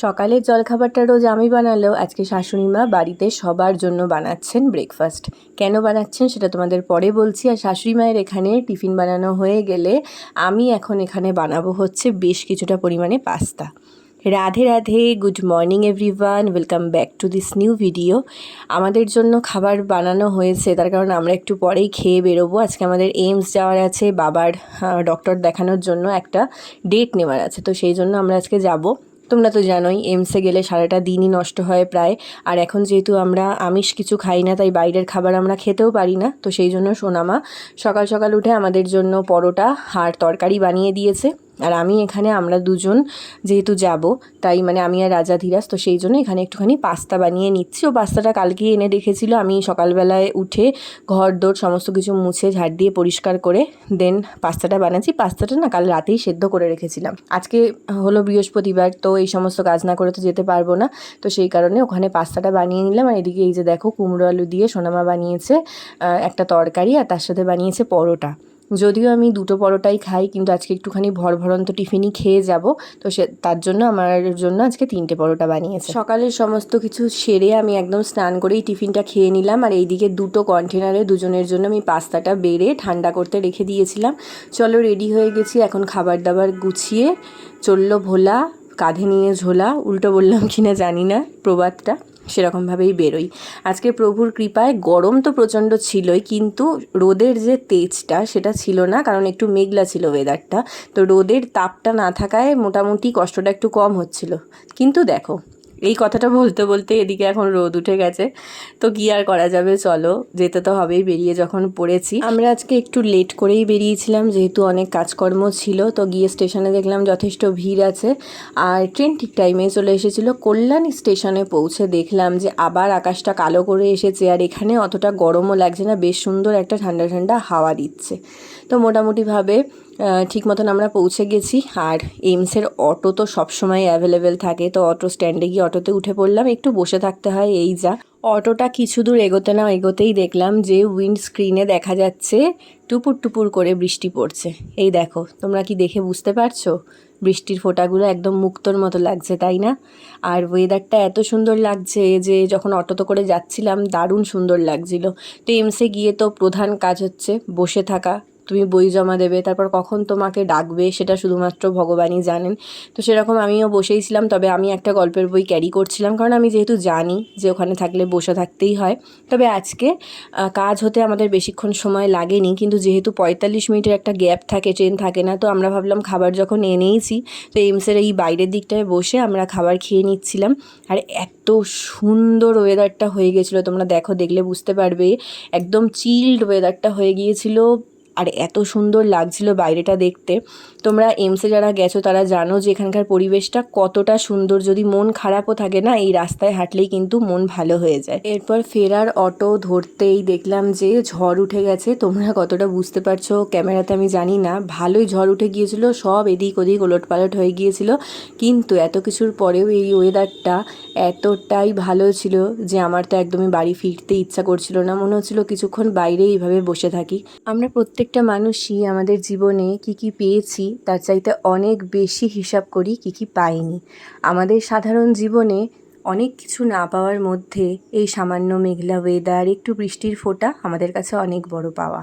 সকালের জলখাবারটা রোজ আমি বানালেও আজকে শাশুড়ি মা বাড়িতে সবার জন্য বানাচ্ছেন ব্রেকফাস্ট। কেন বানাচ্ছেন সেটা তোমাদের পরে বলছি। আর শাশুড়ি মায়ের এখানে টিফিন বানানো হয়ে গেলে আমি এখন এখানে বানাবো হচ্ছে বেশ কিছুটা পরিমাণে pasta. Radhe Radhe, good morning everyone, welcome back to this new video. আমাদের জন্য খাবার বানানো হয়েছে, তার কারণ আমরা একটু পরেই খেয়ে বেরোবো। আজকে আমাদের এইমস যাওয়ার আছে, বাবার ডক্টর দেখানোর জন্য একটা ডেট নেওয়ার আছে, তো সেই জন্য আমরা আজকে যাব। তোমরা তো জানোই এইমসে গেলে সারাটা দিনই নষ্ট হয় প্রায়। আর এখন যেহেতু আমরা আমিষ কিছু খাই না, তাই বাইরের খাবার আমরা খেতেও পারি না, তো সেই জন্য সোনামা সকাল সকাল উঠে আমাদের জন্য পরোটা আর তরকারি বানিয়ে দিয়েছে। আর আমি এখানে আমরা দুজন যেহেতু যাব, তাই মানে আমি আর রাজা ধীরাজ, তো সেই জন্য এখানে একটুখানি পাস্তা বানিয়ে নিচ্ছি। ও পাস্তাটা কালকেই এনে রেখেছিল। আমি সকালবেলায় উঠে ঘর দোর সমস্ত কিছু মুছে ঝাড় দিয়ে পরিষ্কার করে দেন পাস্তাটা বানাচ্ছি। পাস্তাটা না কাল রাতেই সেদ্ধ করে রেখেছিলাম। আজকে হলো বৃহস্পতিবার, তো এই সমস্ত কাজ না করে তো যেতে পারবো না, তো সেই কারণে ওখানে পাস্তাটা বানিয়ে নিলাম। আর এদিকে এই যে দেখো, কুমড়ো আলু দিয়ে সোনামা বানিয়েছে একটা তরকারি, আর তার সাথে বানিয়েছে পরোটা। যদিও আমি দুটো পরোটাই খাই, কিন্তু আজকে একটুখানি ভরভরন্ত টিফিনই খেয়ে যাব, তো তার জন্য আমার জন্য আজকে 3টে পরোটা বানিয়েছে। সকালের সমস্ত কিছু সেরে আমি একদম স্নান করেই টিফিনটা খেয়ে নিলাম। আর এইদিকে দুটো কন্টেনারে দুজনের জন্য আমি পাস্তাটা বেড়ে ঠান্ডা করতে রেখে দিয়েছিলাম। চলো রেডি হয়ে গেছি, এখন খাবার দাবার গুছিয়ে চললো ভোলা, কাঁধে নিয়ে ঝোলা, উল্টো বললাম কিনা জানি না প্রবাদটা, সেরকমভাবেই বেরোই। আজকে প্রভুর কৃপায় গরম তো প্রচণ্ড ছিলই, কিন্তু রোদের যে তেজটা সেটা ছিল না, কারণ একটু মেঘলা ছিল ওয়েদারটা, তো রোদের তাপটা না থাকায় মোটামুটি কষ্টটা একটু কম হচ্ছিল। কিন্তু দেখো, এই কথাটা বলতে বলতে এদিকে এখন রোদ উঠে গেছে, তো কি আর করা যাবে, চলো যেতে তো হবেই। বেরিয়ে যখন পড়েছি, আমরা আজকে একটু লেট করেই বেরিয়েছিলাম, যেহেতু অনেক কাজকর্ম ছিল। তো গিয়ে স্টেশনে দেখলাম যথেষ্ট ভিড় আছে, আর ট্রেন ঠিক টাইমে চলে এসেছিলো। কল্যাণী স্টেশনে পৌঁছে দেখলাম যে আবার আকাশটা কালো করে এসেছে, আর এখানে অতটা গরমও লাগছে না, বেশ সুন্দর একটা ঠান্ডা ঠান্ডা হাওয়া দিচ্ছে। তো মোটামুটিভাবে ঠিক মতন আমরা পৌঁছে গেছি। আর এইমসের অটো তো সবসময় অ্যাভেলেবেল থাকে, তো অটো স্ট্যান্ডে গিয়ে অটোতে উঠে পড়লাম। একটু বসে থাকতে হয়, এই যা। অটোটা কিছু দূর এগোতে না এগোতেই দেখলাম যে উইন্ড স্ক্রিনে দেখা যাচ্ছে টুপুর টুপুর করে বৃষ্টি পড়ছে। এই দেখো, তোমরা কি দেখে বুঝতে পারছো? বৃষ্টির ফোঁটাগুলো একদম মুক্তোর মতো লাগছে, তাই না? আর ওয়েদারটা এত সুন্দর লাগছে যে যখন অটোতে করে যাচ্ছিলাম দারুণ সুন্দর লাগছিল। তো এইমসে গিয়ে তো প্রধান কাজ হচ্ছে বসে থাকা। তুমি বই জমা দেবে, তারপর কখন তোমাকে ডাকবে সেটা শুধুমাত্র ভগবানই জানেন। তো সেরকম আমিও বসেই ছিলাম, তবে আমি একটা গল্পের বই ক্যারি করছিলাম, কারণ আমি যেহেতু জানি যে ওখানে থাকলে বসে থাকতেই হয়। তবে আজকে কাজ হতে আমাদের বেশিক্ষণ সময় লাগেনি, কিন্তু যেহেতু 45 মিনিটের একটা গ্যাপ থাকে, ট্রেন থাকে না, তো আমরা ভাবলাম খাবার যখন এনেইছি, তো এইমসের এই বাইরের দিকটায় বসে আমরা খাবার খেয়ে নিচ্ছিলাম। আর এত সুন্দর ওয়েদারটা হয়ে গেছিলো, তোমরা দেখো, দেখলে বুঝতে পারবে, একদম চিল্ড ওয়েদারটা হয়ে গিয়েছিলো। আর এত সুন্দর লাগছিল বাইরেটা দেখতে। তোমরা এইমসে যারা গেছো তারা জানো যে এখানকার পরিবেশটা কতটা সুন্দর। যদি মন খারাপও থাকে না, এই রাস্তায় হাঁটলেই কিন্তু মন ভালো হয়ে যায়। এরপর ফেরার অটো ধরতেই দেখলাম যে ঝড় উঠে গেছে। তোমরা কতটা বুঝতে পারছো ক্যামেরাতে আমি জানি না, ভালোই ঝড় উঠে গিয়েছিল, সব এদিক ওদিক ওলটপালট হয়ে গিয়েছিল। কিন্তু এত কিছুর পরেও এই ওয়েদারটা এতটাই ভালো ছিল যে আমার তো একদমই বাড়ি ফিরতে ইচ্ছা করছিল না, মনে হচ্ছিল কিছুক্ষণ বাইরে এইভাবে বসে থাকি। আমরা প্রত্যেকটা মানুষই আমাদের জীবনে কি কি পেয়েছি তার চাইতে অনেক বেশি হিসাব করি কি কি পাইনি। আমাদের সাধারণ জীবনে অনেক কিছু না পাওয়ার মধ্যে এই সামান্য মেঘলা ওয়েদার, একটু বৃষ্টির ফোঁটা আমাদের কাছে অনেক বড় পাওয়া।